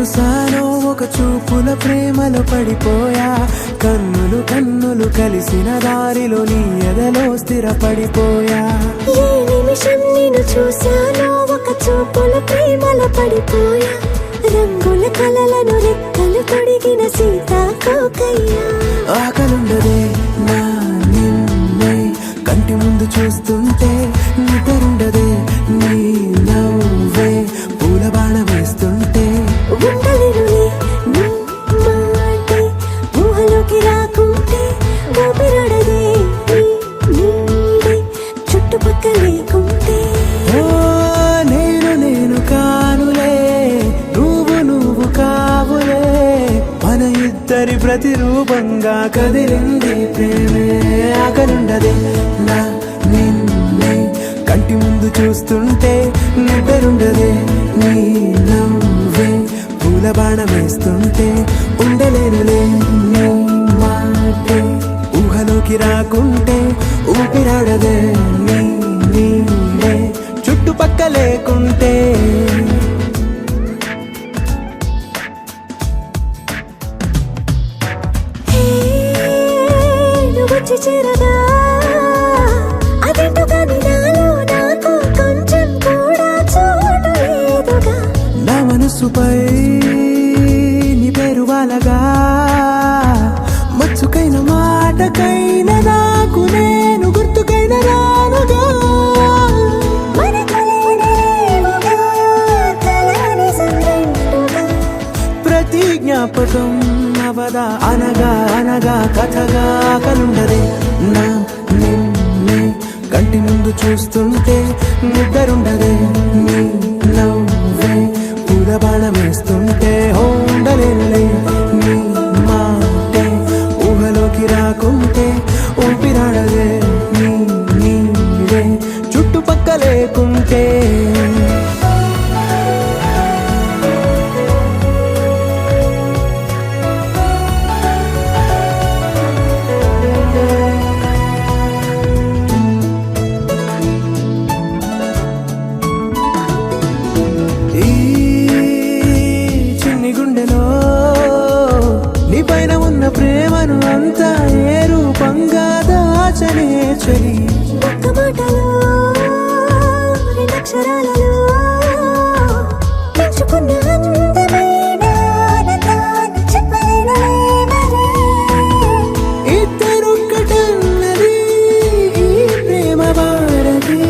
చూసానో ఒక చూపుల ప్రేమలో పడిపోయా, కన్నులు కన్నులు కలిసిన దారిలో నీ ఎదలో స్థిరపడిపోయా. ఏ నిమిషం నేను చూసానో ఒక చూపుల ప్రేమలో పడిపోయా, రంగుల కలలను రెక్కలు తొడిగిన సీతాకోకయ్యా. ఆకలుండదే నా నిన్నే కంటి ముందు చూస్తుంటే, నిద్రుండదే నీ నవ్వే పూల బాణ వేస్తుంటే. ఉండలేనులే నీ మాటే ఊహలోకి రాకుంటే, ఊపిరాడదే నీ నీడే చుట్టుపక్కల లేకుంటే. ఓ నేను నేను కానులే, నువ్వు నువ్వు కావులే, మన ఇద్దరి ప్రతిరూపంగా కదిలింది ప్రేమే. ఆకలుండదే నా నిన్నే కంటి ముందు చూస్తుంటే, నిద్రుండదే నీ నవ్వే పూల బాణ వేస్తుంటే. ఉండలేనులే నీ మాటే ఊహలోకి రాకుంటే, ఊపిరాడదే నీ నీడే చుట్టుపక్క లేకుంటే. వచ్చి చేరగా అదేంటో కానీ నాలో నాకు కొంచెం కూడా చోటు లేదుగా. నా మనసుపై నీ పేరు వాలగా, మచ్చుకైన మాటకైన నాకు నేను గుర్తుకైన రానుగా. మనకులేనిదేముగా కలని సంగంటుగా, ప్రతి జ్ఞాపకం అవదా అనగా అనగా కథగా. ఆకలుండదే నా నిన్నే కంటి ముందు చూస్తుంటే, నిద్రుండదే నీ నవ్వే పూల బాణ వేస్తుంటే. ఉండలేనులే నీ మాటే ఊహలోకి రాకుంటే, ఊపిరాడదే నీ నీడే చుట్టుపక్క లేకుంటే. ఈ చిన్ని గుండెలో నీ పైన ఉన్న ప్రేమను అంతా ఏ రూపంగా దాచనే చలి. ఒక్క మాటలో రెండక్షరాలలో పెంచుకున్న అందమైన ఆనందాన్ని చెప్పలేనులే మరి. ఇద్దరొక్కటన్నది ఈ ప్రేమ వారది.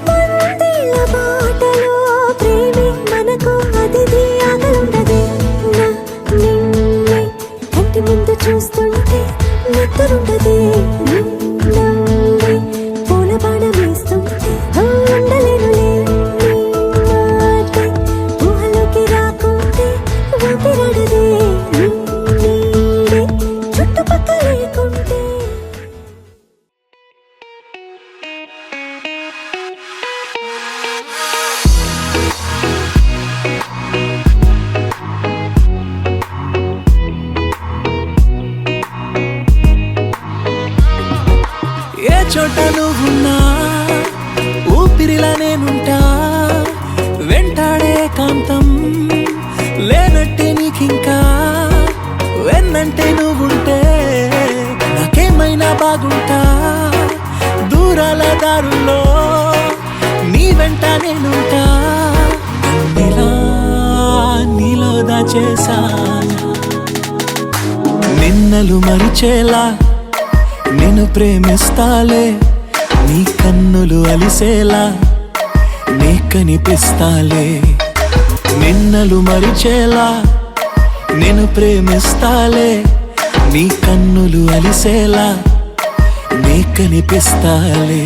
వందేళ్ల బాటలో ప్రేమే మనకు అతిథి. ఆకలుండదే నా నిన్నే కంటి ముందు చూస్తుంటే, నిద్రుండదే నీ నవ్వే పూల బాణ వేస్తుంటే. ఉండలేనులే నీ మాటే ఊహలోకి రాకుంటే, ఊపిరాడదే నీ నీడే చుట్టుపక్కల లేకుంటే. ఏ చోట నువ్వున్నా ఊపిరిలా నేనుంటా, వెంటాడే కాంతం లేనట్టే నీకింకా. వెన్నంటే నువ్వుంటే నాకేమైనా బాగుంటా, దూరాల దారుల్లో నీ వెంట నేనుంటా. నీలా నీలో దాచేసా నిన్నలు మరిచేలా, నిన్ను ప్రేమిస్తాలే, నీ కన్నులు అలిసేలా నీ కనిపిస్తాలే. నిన్నలు మరిచేలా నిన్ను ప్రేమిస్తాలే, నీ కన్నులు అలిసేలా నీ కనిపిస్తాలే.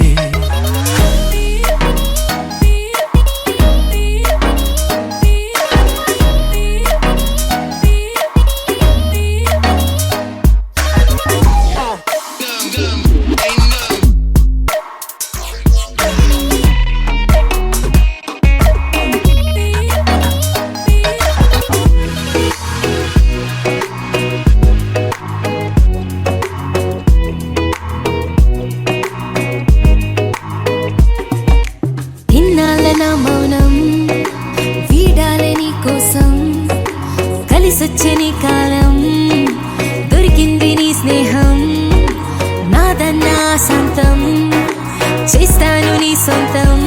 వాసాంతం చేస్తాను నీ సొంతం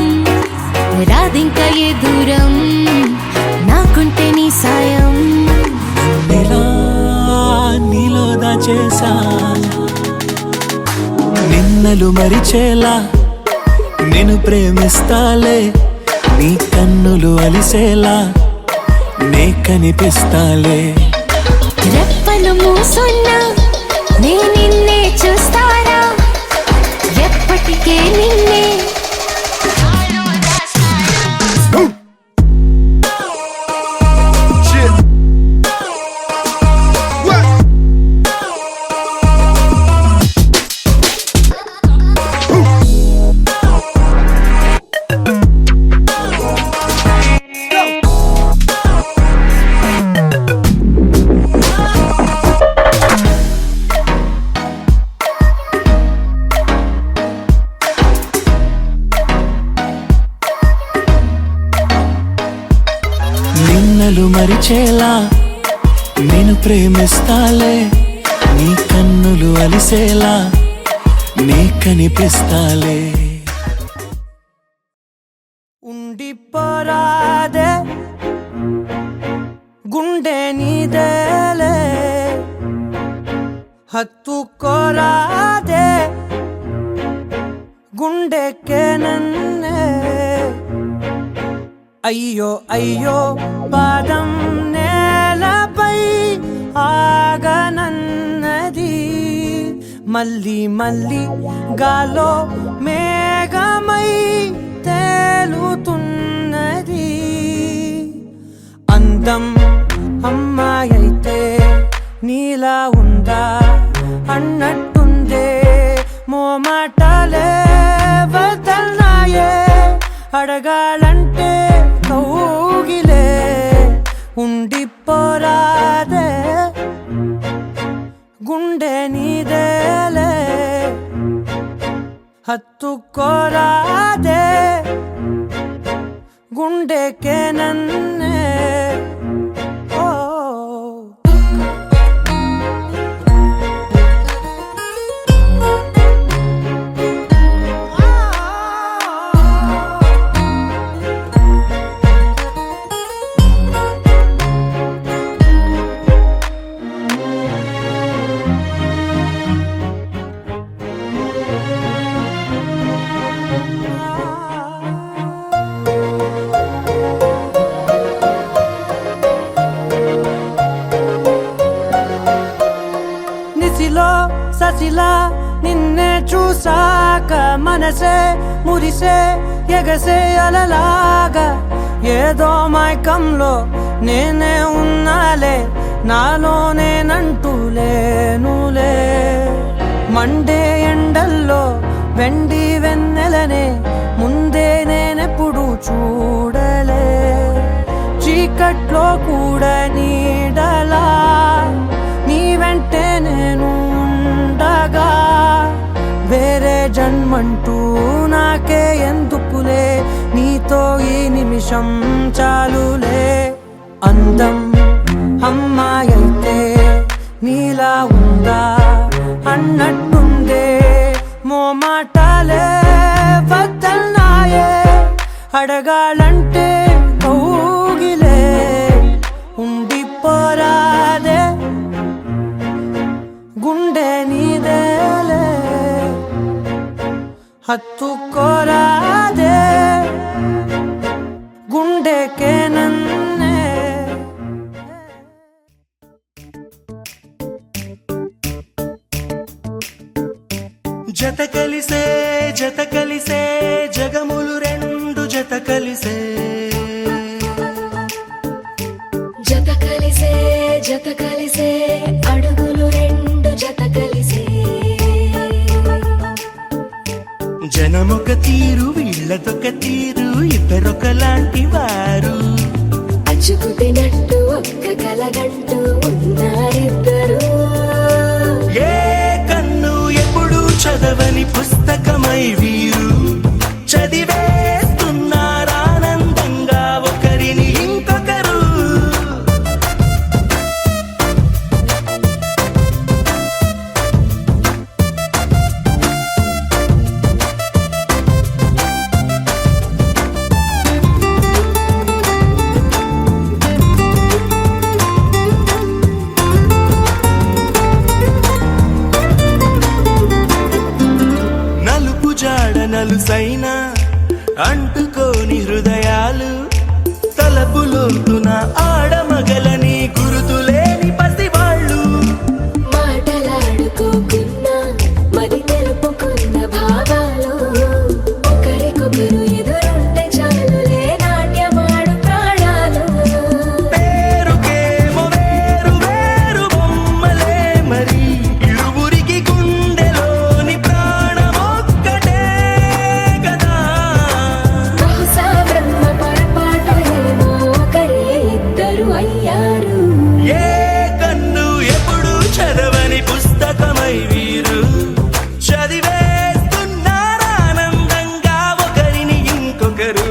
రాదింక ఏ దూరం నాకుంటే నీ సాయం ఇలా నీలో దాచేసా నిన్నలు మరిచేలా నేను ప్రేమిస్తాలే నీ కన్నులు అలిసేలా నే కనిపిస్తాలే రెప్పలు మూసున్నా నే నిన్నే చూస్తారా ఎప్పటికే నిన్నే నిన్నలు మరిచేలా నేను ప్రేమిస్తాలే నీ కన్నులు అలిసేలా నే కనిపిస్తాలే ఉండిపోరాదే గుండె నీదేలే హత్తుకోరాదే గుండెకే నన్నే అయ్యో అయ్యో పాదం నేలపై ఆగనన్నది మళ్ళీ మళ్ళీ గాలో మేఘమై తేలుతున్నది అందం అమ్మాయైతే నీలా ఉందా అన్నట్టుందే మోమాటలే వదల్నాయే అడగాలంటే కౌగిలే ఉండిపోరాదే గుండె నీదేలే హత్తుకోరాదే గుండెకే నన్నే ససిలా నిన్నే చూసాక మనసే మురిసే ఎగసే అలలాగా ఏదో మైకంలో నేనే ఉన్నాలే నాలో నేనంటూ లేనులే మండే ఎండల్లో వెండి వెన్నెలనే ముందే నేనెప్పుడు చూడలే చీకట్లో కూడా నీడలా నీ వెంటే నేను ఉండగా వేరే జన్మంటూ నాకే ఎందుకులే నీతో ఈ నిమిషం చాలులే అందం అమ్మాయైతే నీలా ఉందా అన్నట్టుందే మోమాటలే వదల్నాయే అడగాలంటే కౌగిలే ఉండిపోరాదే గుండె నీదేలే హత్తుకోరాదే గుండెకే నన్నే జత కలిసే జగములు రెండు జత కలిసే జత కలిసే అడుగులు రెండు జత కలిసే జనమొక తీరు వీళ్ళదొక తీరు ఇద్దరొకలాంటి వారు అచ్చుకుతినట్టు ఒక్క కలగంటూ ఉన్నారిద్దరు ఏ కన్ను ఎప్పుడు చదవని పుస్తకమై వీరు చదివేస్తున్నారానందంగా ఒకరిని ఇంకొకరు నలుసైనా అంటుకోని హృదయాలు తలపులోతున ఆడమగలని గురుతులేని పసివాళ్ళు మాటలాడుకోకున్నా మరి తెలుపుకున్న భావాలు ఒకరికొకరు ఎదురుంటే చాలులే నాట్యమాడు ప్రాణాలు పేరుకేమో వేరు వేరు బొమ్మలే మరి ఇరువురికి గుండెలోని ప్రాణమొక్కటే కదా బహుశా బ్రహ్మ పొరపాటు ఏమో ఒకరే ఇద్దరు అయ్యారు ఏ కన్ను ఎప్పుడు చదవని పుస్తకమై వీరు చదివేస్తున్నారానందంగా ఒకరిని ఇంకొకరు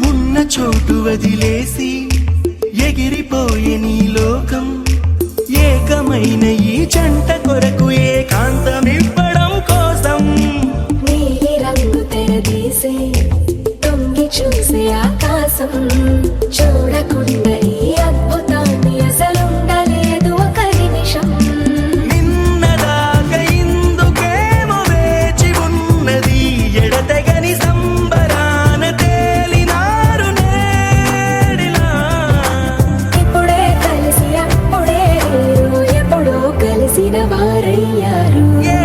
ఉన్న చోటు వదిలేసి ఎగిరిపోయే నీ లోకం ఏకమైన ఈ జంట కొరకు ఏకాంతమివ్వడం కోసం నీలి రంగు తెరదీసే తొంగి చూసే ఆకాశం చూడకుండా ఈ అద్భుతాన్ని అసలుండలేదు ఒక నిమిషం నిన్నదాకా ఇందుకేమో వేచి ఉన్నది ఎడతెగని సంబరాన తేలినారు నేడిలా ఇప్పుడే కలిసి అప్పుడే వీరు ఎప్పుడో కలిసిన వారయ్యారు ఏ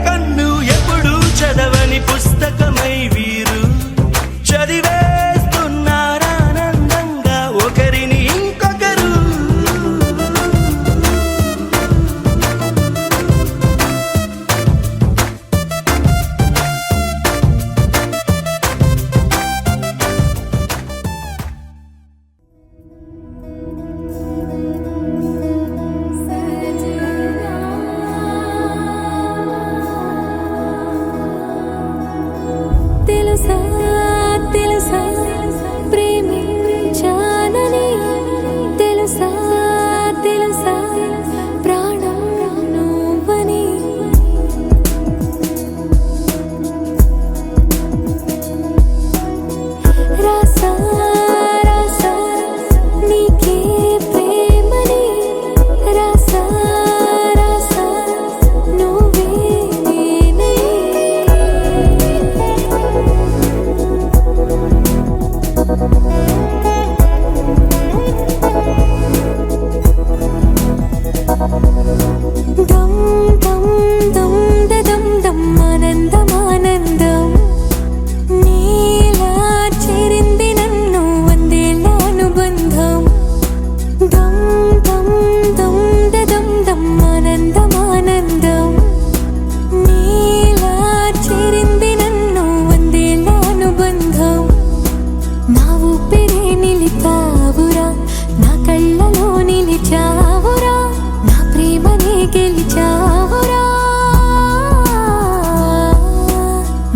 కన్ను ఎప్పుడు చదవని పుస్తకమై వీరు చదివేస్తున్నారానందంగా ఒకరిని ఇంకొకరు తెలుసా తెలుసా ప్రేమించానని తెలుసా తెలుసా ప్రాణం నువ్వని రాసా రాసా నీకే ప్రేమని రాసా రాసా నువ్వే నేనై దమ్ దమ్ దమ్ దమ్ దమ్ ఆనందం ఆనందం నీలా చేరింది నన్ను వందేళ్ళ అనుబంధం దమ్ దమ్ దమ్ దమ్ దమ్ ఆనందం ఆనందం నీలా చేరింది నన్ను వందేళ్ళ అనుబంధం నా ఊపిరే నిలిపావురా నా కళ్ళలో నిలిచావురా నా ప్రేమనే గెలిచావురా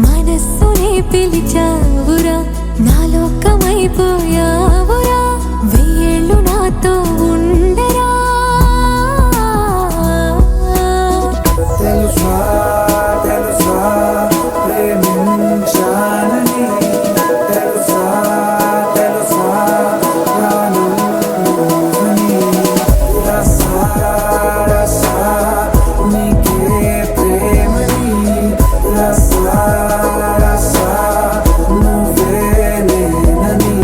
మనస్సునే పిలిచావురా నా లోకమైపోయావురా వెయ్యేళ్ళు నాతో ఉండరా తెలుసా తెలుసా ప్రేమించానని తెలుసా తెలుసా ప్రాణం నువ్వని రసా రసా నీకే ప్రేమని రసా రసా నువ్వే నేనని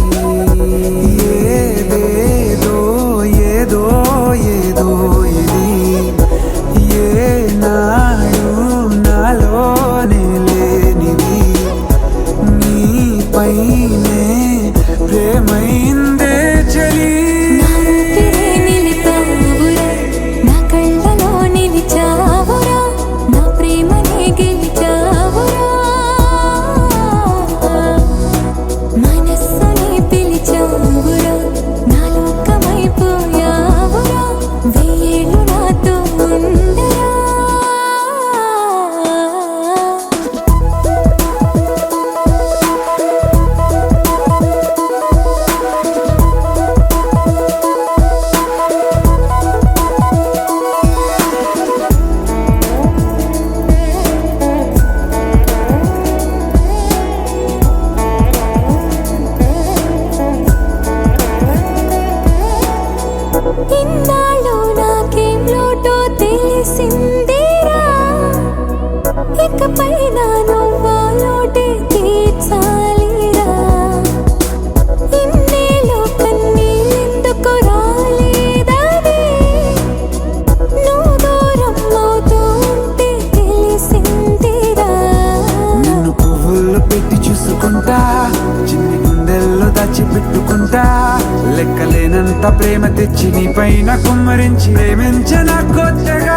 కొత్త ప్రేమ తెచ్చి నీ పైన కుమ్మరించి ప్రేమించిన కొత్తగా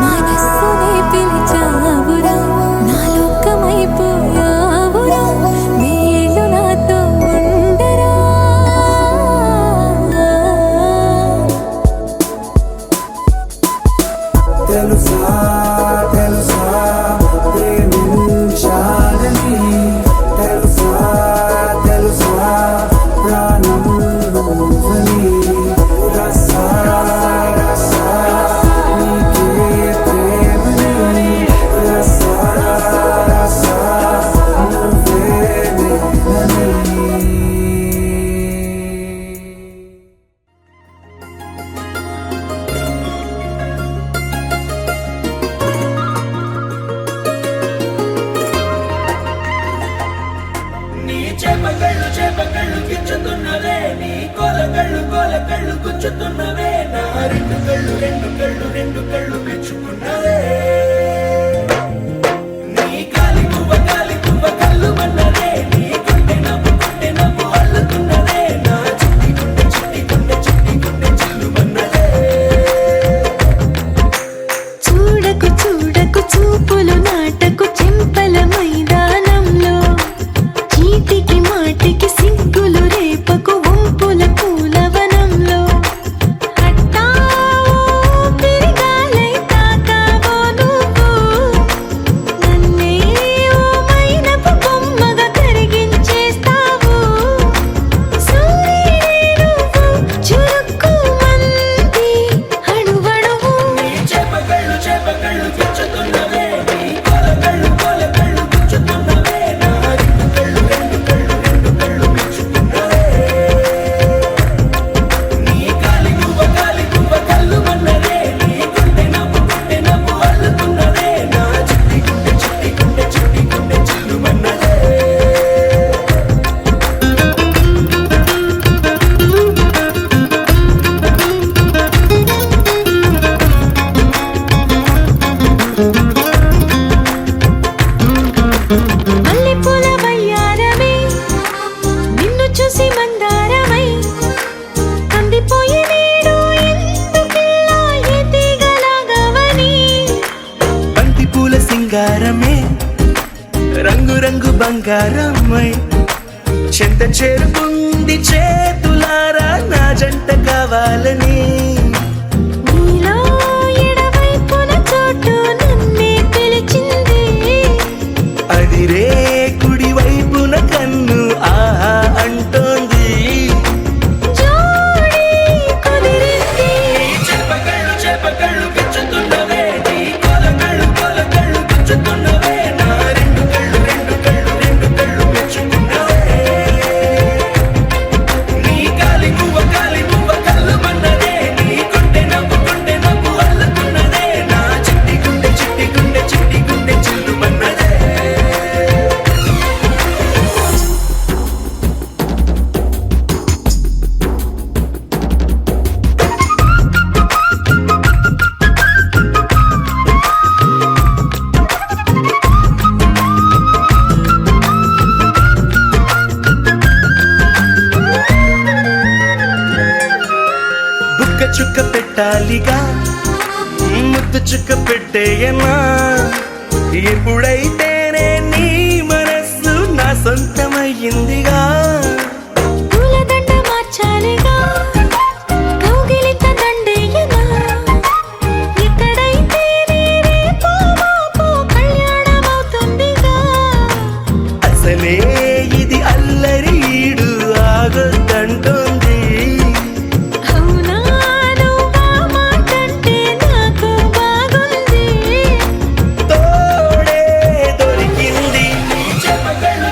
మనస్సునే పిలిచావురా నా లోకమైపోయావురా నీళ్ళు నాతో ఉండరా తెలుసా తెలుసా ప్రేమించాలని తెలుసా తెలుసా ప్రాణం నువ్వని రసా రసా నీకే ప్రేమని రసా రసా నువ్వే నేనని నీ చేపకళ్ళు గిచ్చుతున్నవే నీ కోలకళ్ళు గుచ్చుతున్నవే నా రెండు కళ్ళు మెచ్చుకున్నవే నీ కాలి పువ్వ కళ్ళు మన్నదే నీ గుండె నవ్వు అల్లుతున్నదే నా చిట్టి గుండె చిల్లు మన్నదే చూడకు చూపులు నాటకు చెంపల మైదానంలో చీటికి మాటికి సిగ్గులు రేపకు వంపుల పూలవనంలో అట్టావో పెరిగాలై తాకావో నువ్వు నన్నే ఓ మైనపు బొమ్మగా కరిగించేస్తావు సూర్యుడే నువ్వు చురుక్కుమంది అణువణువు నీ చేపకళ్ళు గిచ్చుతున్నవే నీ కోలకళ్ళు గుచ్చుతున్నవే నా రెండు కళ్ళు మెచ్చుకున్నవే నీ కాలి పువ్వ కళ్ళు మన్నదే నీ గుండె నవ్వు అల్లుతున్నదే నా చిట్టి గుండె చిల్లు మన్నదే మల్లెపూల వయ్యారమే నిన్ను చూసి మందారమై కందిపోయి నేడు ఎందుకిలా ఎదిగలాగవని బంతి పూల సింగారమే రంగు బంగారమై చెంత చేరుకుంది చేతులారా నా జంట కావాలని నీలో ఎడవైపున చోటు నన్నే పిలిచింది అదిరే కుడి వైపున కన్ను ఆహా అంటోంది జోడి కుదిరింది చేపకళ్ళు గిచ్చుతున్నవే నీ కోలకళ్ళు గుచ్చుతున్నవే నా రెండు కళ్ళు మెచ్చుకున్నవే నీ కాలి పువ్వ కళ్ళు మన్నదే నీ గుండె నవ్వు అల్లుతున్నదే నా చిట్టి గుండె చిల్లు మన్నదే బుక్క చుక్క పెట్టాలిగా ముద్దు చుక్క పెట్టేయనా ఎప్పుడైతేనే నీ మనస్సు నా సొంతమయ్యిందిగా పూలదండ మార్చాలిగా కౌగిలిత దండేయనా ఎక్కడైతే రేపో మాపో కళ్యాణమవుతుందిగా అసలే ఇది అల్లరి ఈడు ఆగొద్దంటోంది అవునా నువ్వా మాటంటే నాకు బాగుంది తోడే దొరికింది నీ చేపకళ్ళు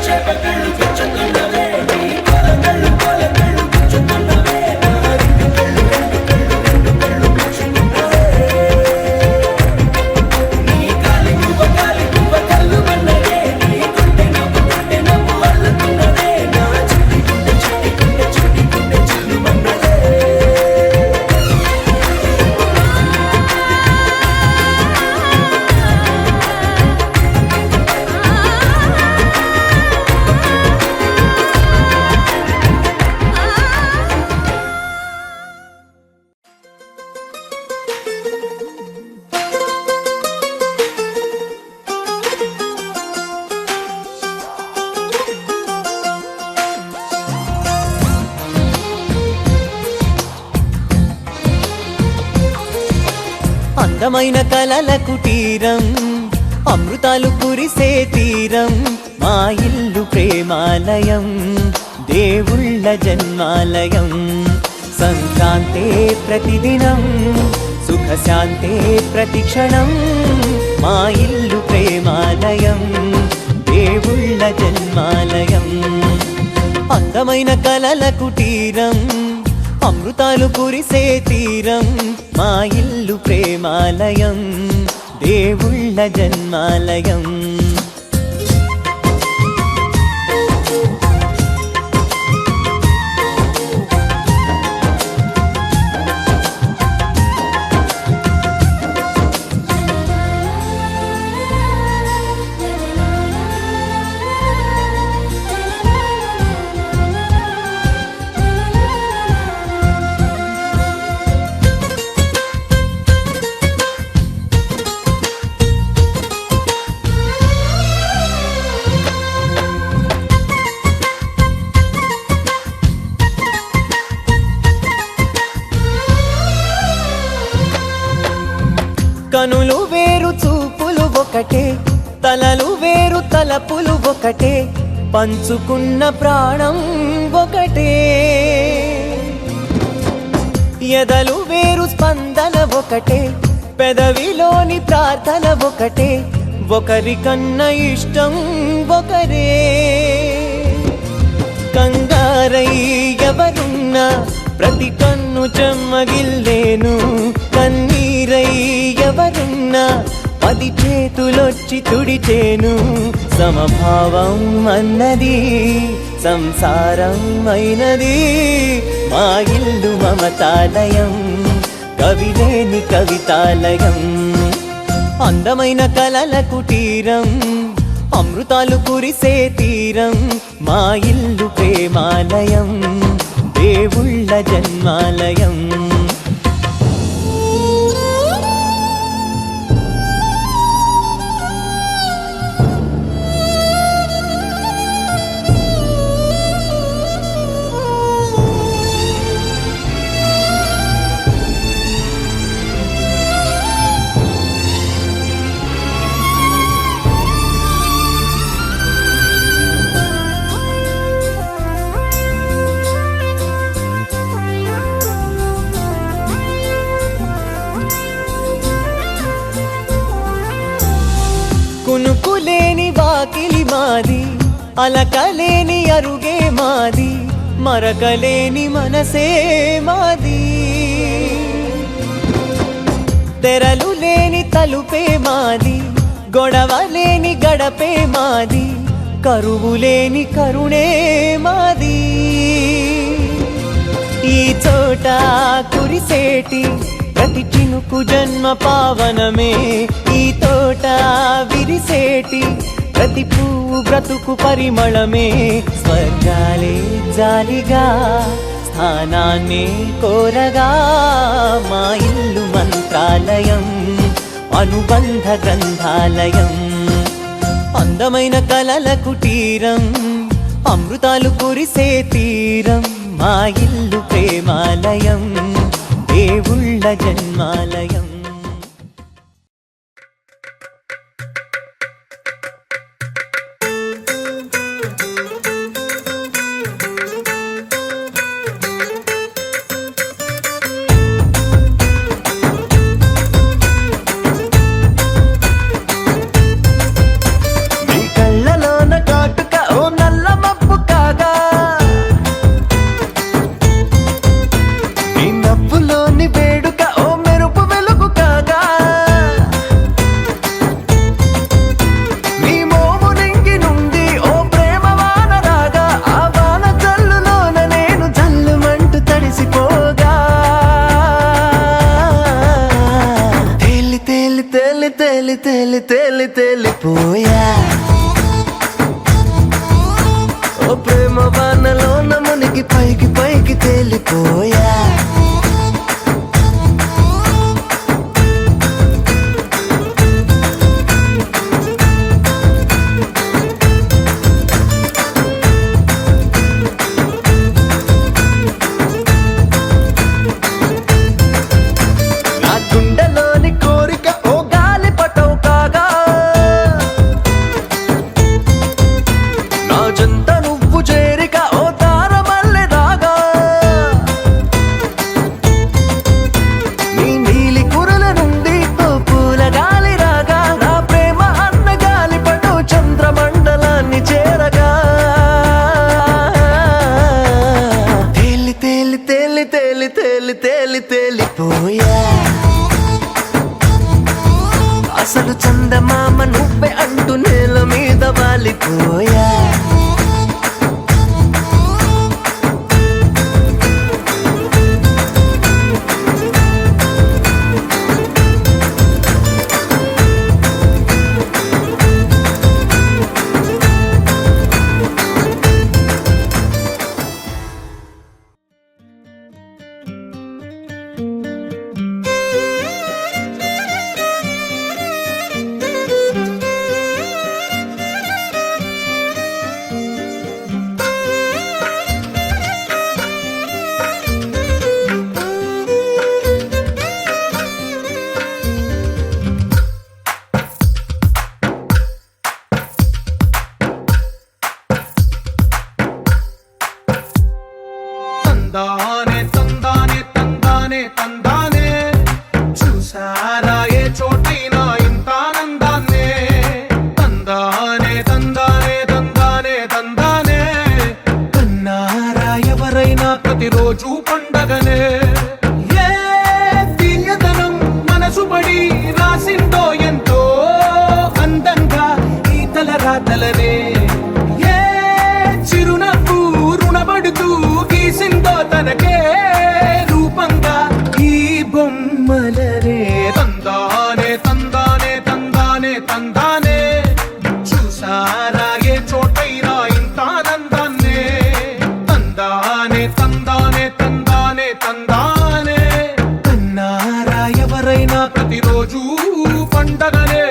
గుచ్చుతున్నవే నీ కోలకళ్ళు గుచ్చుతున్నవే నా రెండు కళ్ళు మెచ్చుకున్నవే నీ కాలి పువ్వ కళ్ళు మన్నదే నీ గుండె నవ్వు అందమైన కలల కుటీరం అమృతాలు కురిసే తీరం మా ఇల్లు ప్రేమాలయం దేవుళ్ళ జన్మాలయం సంక్రాంతే ప్రతిదినం సుఖశాంతే ప్రతిక్షణం మా ఇల్లు ప్రేమాలయం దేవుళ్ళ జన్మాలయం అందమైన కలల కుటీరం అమృతాలు కురిసే తీరం మా ఇల్లు ప్రేమాలయం దేవుళ్ళ జన్మాలయం కనులు వేరు చూపులు ఒకటే తలలు వేరు తలపులు ఒకటే పంచుకున్న ప్రాణం ఒకటే ఎదలు వేరు స్పందన ఒకటే పెదవిలోని ప్రార్థన ఒకటే ఒకరికన్నా ఇష్టం ఒకరే కంగారై ఎవరున్నా ప్రతి కన్ను చెమ్మగిల్లేను కన్నీరై ఎవరున్నా 10 చేతులొచ్చి తుడిచేను సమభావం అన్నది సంసారం అయినది మా ఇల్లు మమతాలయం కవిలేని కవితాలయం అందమైన కలల కుటీరం అమృతాలు కురిసే తీరం మా ఇల్లు ప్రేమాలయం దేవుళ్ళ జన్మాలయం కునుకులేని వాకిలి మాది అలకలేని అరుగే మాది మరకలేని మనసే మాది తెరలు లేని తలుపే మాది గొడవ లేని గడపే మాది కరువు లేని కరుణే మాది ఈ చోట కురిసేటి ప్రతి చినుకు జన్మ పావనమే ఈ తోట విరిసేటి ప్రతి పువ్వు బ్రతుకు పరిమళమే స్వర్గాలే జాలిగా స్థానాన్ని కోరగా మా ఇల్లు మంత్రాలయం అనుబంధ గ్రంథాలయం అందమైన కలల కుటీరం అమృతాలు కురిసే తీరం మా ఇల్లు ప్రేమాలయం దేవుళ్ళ జన్మాలయం తేలిపోయా ఓ ప్రేమ వానలో నమునికి పైకి పైకి తేలిపోయా నా గుండెలోని కోరిక చెంత నువ్వు చేరిక ఓ తారమల్లె దాగా నీ నీలి కురల నుండి ఓ పూల గాలి రాగా నా ప్రేమ అన్న గాలి పడు చంద్రమండలాన్ని చేరగా తేలి తేలి తేలి తేలి తేలి తేలి తేలిపోయా అసలు చందమామ నువ్వే అంటూ నేల మీద వాలిపోయా తందానే తందానే తందానే తందానే చూసారా ఏ చోటైనా ఇంత ఆనందాన్నే తందానే తందానే తందానే తందానే కన్నారా ఎవరైనా ప్రతిరోజు పండగనే ఏ తీయదనం మనసు పడి రాసిందో ఎంతో అందంగా ఈ తల రాతలనే ఏ చిరునవ్వు రుణపడుతూ గీసిందో తనకే రూపంగా ఈ బొమ్మలనే తందానే తందానే తందానే తందానే చూసారా ఏ చోటైనా ఇంత ఆనందాన్నే తందానే తందానే తందానే తందానే కన్నారా ఎవరైనా ప్రతిరోజు పండగనే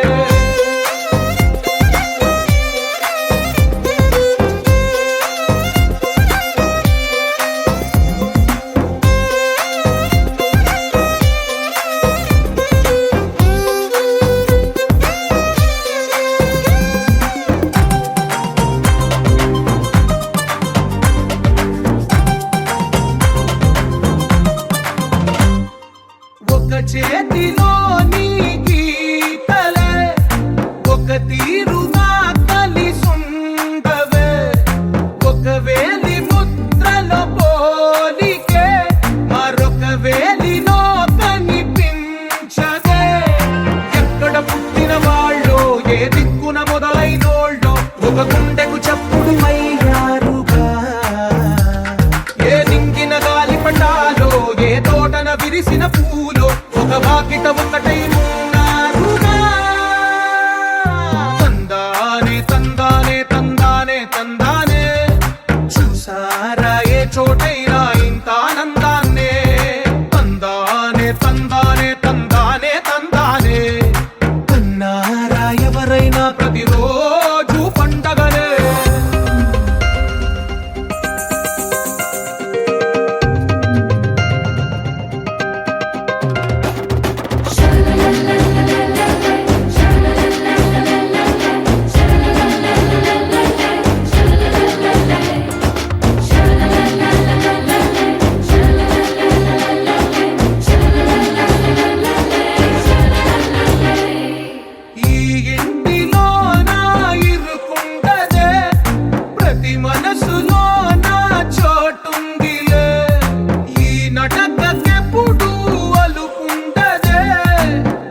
ఒక చేతిలో నీ గీతలే ఒక తీరుగా కలిసుండవే ఒక వేలి ముద్రలో పోలికే మరొక వేలిలో కనిపించదే ఎక్కడ పుట్టిన వాళ్ళో ఏ దిక్కున మొదలైనోళ్ళో ఒక గుండెకు చప్పుడు అయ్యారుగా ఏ నింగిన గాలి పటాలో ఏ తోటన విరిసిన పూలో ఒక వాకిట ఒకటై ఉన్నారుగా తందానే తందానే తందానే తందానే చూసారా ఏ చోటైనా ఇంత ఆనందాన్నే తందానే తందానే తందానే తందానే కన్నారా ఎవరైనా ప్రతిరోజు పండగనే ఈ ఇంటిలో నా ఇరుకుండదే ప్రతి మనసులో నా చోటుందిలే ఈ నటకెప్పుడు అలుకుండదే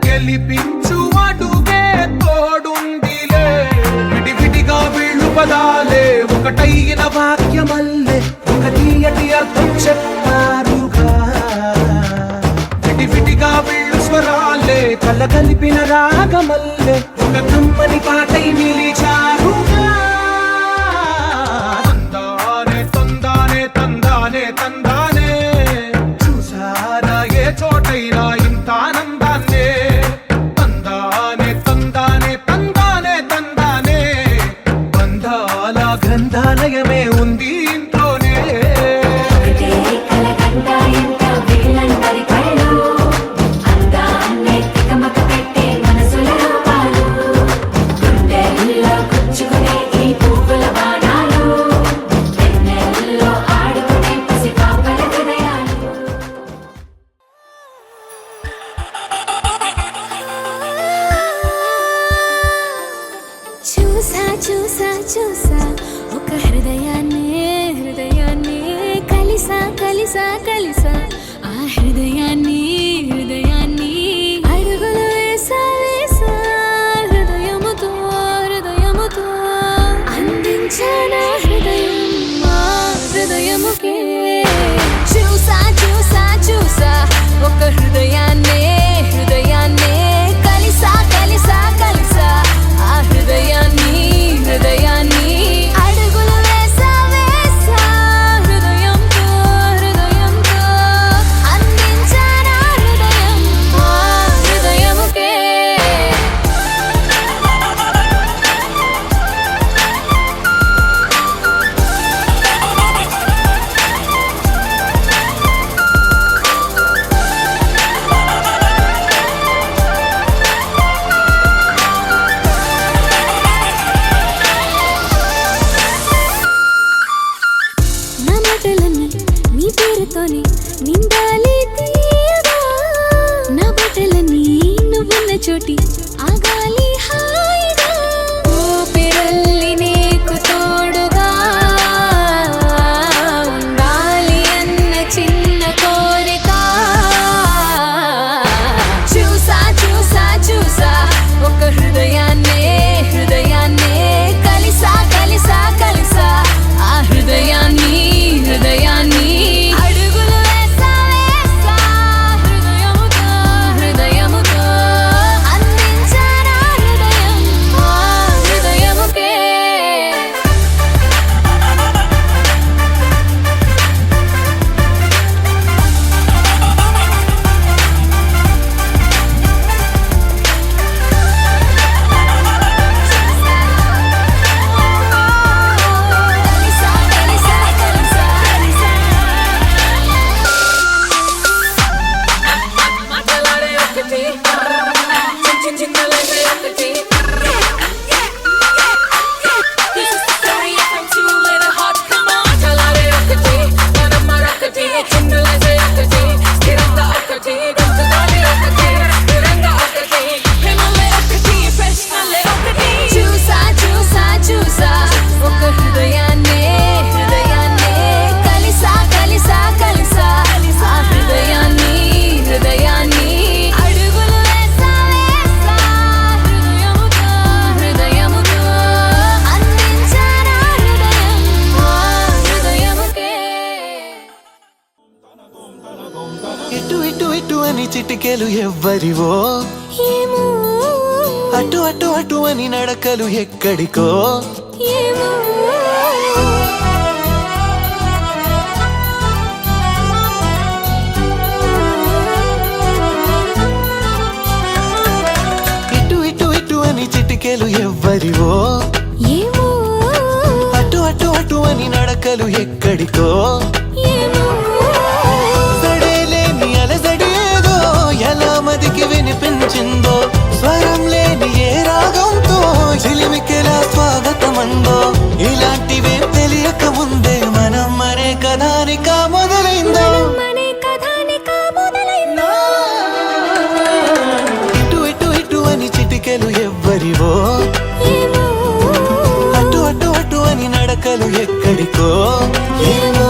గెలిపించు అడుగే తోడుందిలే విడివిడిగా వీళ్ళు పదాలే ఒకటైన వాక్యమల్లే ఒక తీయటి అర్థం చెప్పారుగా విడివిడిగా వీళ్ళు స్వరాలే కలగలిపిన రాగమల్లే ఒక కమ్మని పాటై నిలిచారుగా తందానే తందానే తందానే తందానే చూసారా ఏ చోటైనా ఇంత ఆనందాన్నే తందానే తందానే తందానే తందానే బంధాల గ్రంథాలయమే ఉంది ఇంట్లోనే ఒకటే కలకండ ఎంత వీళ్ళందరి కళ్ళు అందాన్నే తికమక పెట్టే మనసుల రూపాలు గుండెల్లో గుచ్చుకునే ఈ పువ్వుల బాణాలు చూసా చూసా ఒక హృదయాన్ని కలిసా కలిసా కలిసా ఆ హృదయాన్ని అడుగులు వేసా వేసా హృదయముతో అందించానా హృదయం మా హృదయముకే చూసా చూసా చూసా ఒక హృదయాన్ని కలిసా కలిసా కలిసా ఆ హృదయాన్ని అడుగులు వేసా వేసా హృదయంతో అందించానా హృదయం ఆ హృదయముకే నా మాటలన్నీ నీ పేరుతోనే నిండాలి తీయగా నా బట్టలన్నీ నువ్వున్న చోటి ఆగాలి హాయిగా ఊపిరల్లి నీకు తోడుగా ఉండాలి అన్న చిన్న కోరిక చూసా చూసా చూసా ఒక హృదయాన్ని కలిసా కలిసా కలిసా ఆ హృదయాన్ని అడుగులు వేసా వేసా హృదయముతో అందించానా హృదయం ఆ హృదయముకే కలిసా కలిసా కలిసా మాటలాడే ఒకటి చిన్నలే ఒకటి This is the story of them two little hearts. Come on, మాటలాడే ఒకటి మనం మరొకటి చిన్నలే ఒకటి స్థిరంగా ఒకటి గుర్తుగానే ఒకటి స్థిరంగా ఒకటి ప్రేమలే ఒకటి ప్రశ్నలే ఒకటి చూసా చూసా చూసా ఒక హృదయాన్ని కలిసా కలిసా కలిసా ఆ హృదయాన్ని అడుగులు వేసా వేసా హృదయముతో అందించానా హృదయం ఆ హృదయముకే ఇటు ఇటు ఇటు అని చిటికెలు ఎవ్వరివో ఏమో అటు అటు అటు అని నడకలు ఎక్కడికో ఏమో ఇటు ఇటు ఇటు అని చిటికెలు ఎవ్వరివో ఏమో అటు అటు అటు అని నడకలు ఎక్కడికో ఏమో సడేలేని అలజడి ఏదో ఎలా మదికి వినిపించిందో స్వరం లేని ఏ రాగంతో చిలిమికెలా స్వాగతమందో ఇలాంటివే తెలియక ముందే మనం మరే కథానిక మొదలైందో మనే కథానిక మొదలైందో ఇటు ఇటు ఇటు అని చిటికెలు ఎవ్వరివో ఏమో అటు అటు అటు అని నడకలు ఎక్కడికో ఏమో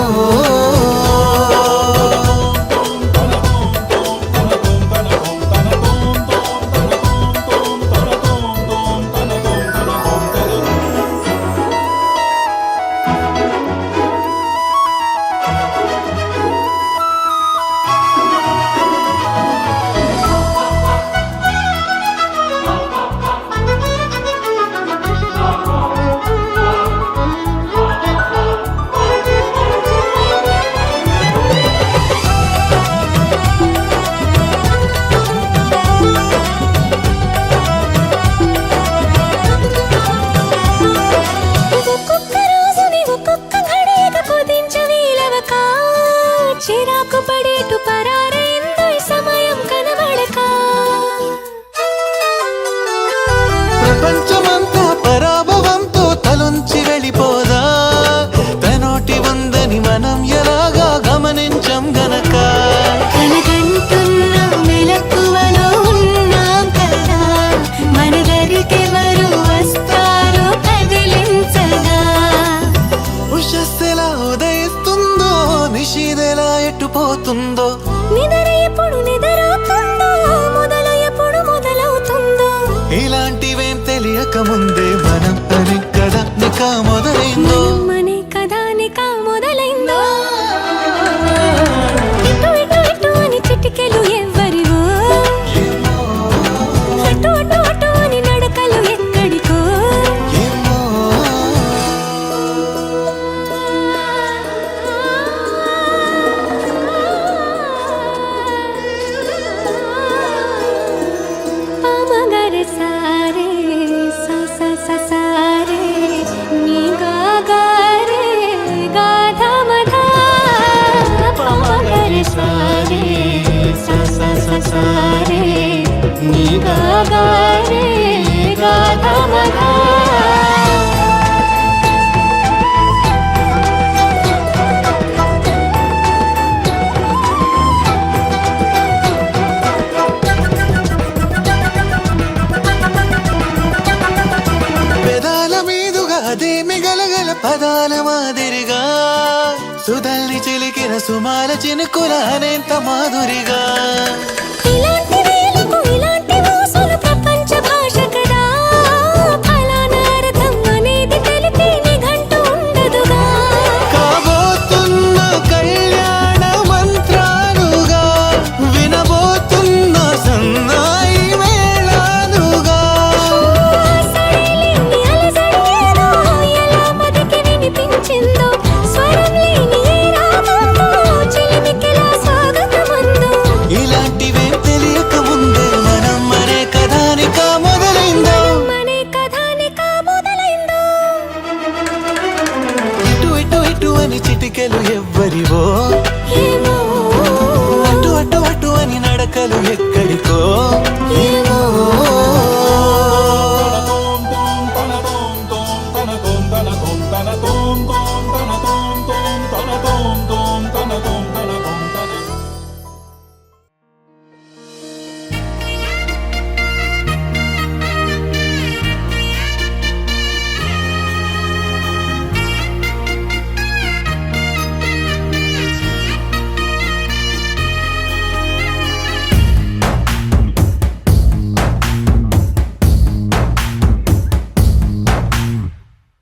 ఒక్కొక్క రోజుని ఒక్కొక్క ఘడియగా కుదించవీలవక చిరాకు పడేటు పరారైందో ఈ సమయం కనబడక ప్రపంచమంతా పరాభవంతో తలొంచి వెళ్ళిపోదా తనోటి ఉందని మనం ఎలాగా గమనించం గనక కనకంటున్న మెలకువలో ఉన్నాం కదా మన దరికెవరు వస్తారో కదిలించ పోతుందో నిద్ర ఎప్పుడు నిద్రవుతుందో మొదలు ఎప్పుడు మొదలవుతుందో ఇలాంటివేం తెలియక ముందే మనం అని కదా నికా మొదలైందో మనే కదా నికా మొదలైందో ఇటు ఇటు ఇటు అని చిటికెలు ఎవ్వరివో అటు అటు అటు అని నడకలు ఎక్కడికో పామగర సారే సా సా సా సారే నీ గా గా రే గా ధ మ ధ పామగర సారే సా సా సా సారే నీ గా గా రే గా ధ మ ధ పెదాల మీదుగా అదే మిగలగల పదాల మాదిరిగా సుధల్ని చిలికిన సుమాల చినుకుల అనేంత మాధురిగా ఇలాంటి వేలకు ఇలాంటి మోసులు ప్రపంచ భాష కదా ఫలానా అర్థం అనేది తెలిపే నిఘంటు ఉండదుగా కాబోతున్న కళ్యాణ మంత్రాలుగా వినబోతున్న సన్నాయి మేళాలుగా సరేలేని అలజడి ఏదో ఎలా మదికి వినిపించిందో స్వరం లేని ఏ రాగంతో చిలిమికిలా స్వాగతమందో ఇలాంటివేం తెలియక ముందే మనం మరే కథానిక మొదలైందో మనే కథానిక మొదలైందో ఇటు ఇటు ఇటు అని చిటికెలు ఎవ్వరివో ఏమో అటు అటు అటు అని నడకలు ఎక్కడికో ఏమో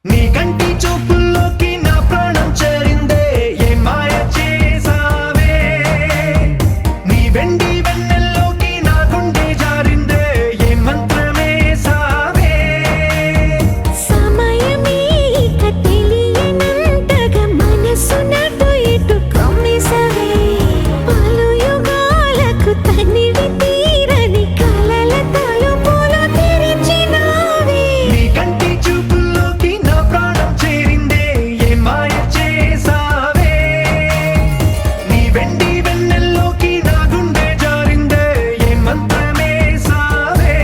నీ కంటి చూపుల్లోకి నా ప్రాణం చేరిందే ఏ మాయ చేసావే నీ వెండి వెన్నెల్లోకి నా గుండె జారిందే ఏ మంత్రమే సావే సమయమే ఇక తెలియనంతగా మనసు నటు ఇటు కమ్మిసవే పలు యుగాలకు తనివి తీరని కలల తలుపులు తెరిచినావే నీ కంటి చూపుల్లోకి నా ప్రాణం చేరిందే ఏ మాయ చేసావే నీ వెండి వెన్నెల్లోకి నా గుండె జారిందే ఏ మంత్రమే సావే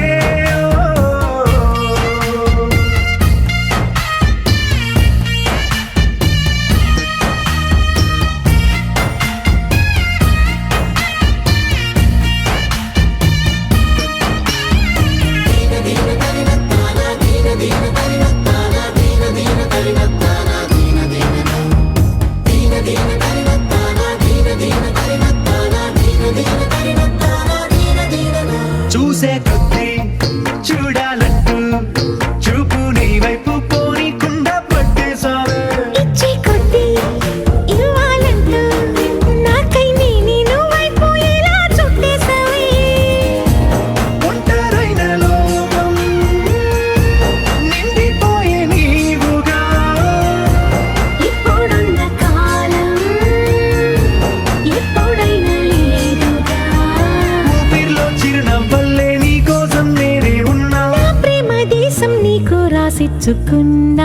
చూసే కొద్దీ చూడాలంటూ చూపు నీ వైపు పోనీకుండా పట్టేసావే ఇచ్చే కొద్దీ ఇవ్వాలంటూ నాకై నేను వైపు ఇలా చుట్టేసావే ఒంటరైన లోకం నిండిపోయే నీవుగా ఇప్పుడున్న కాలం ఎప్పుడైనా లేదుగా ఊపిరిలో చిరునవ్వల్లే నీ కోసం నేనే ఉన్నా నా ప్రేమ దేశం నీకు రాసిచ్చుకున్నా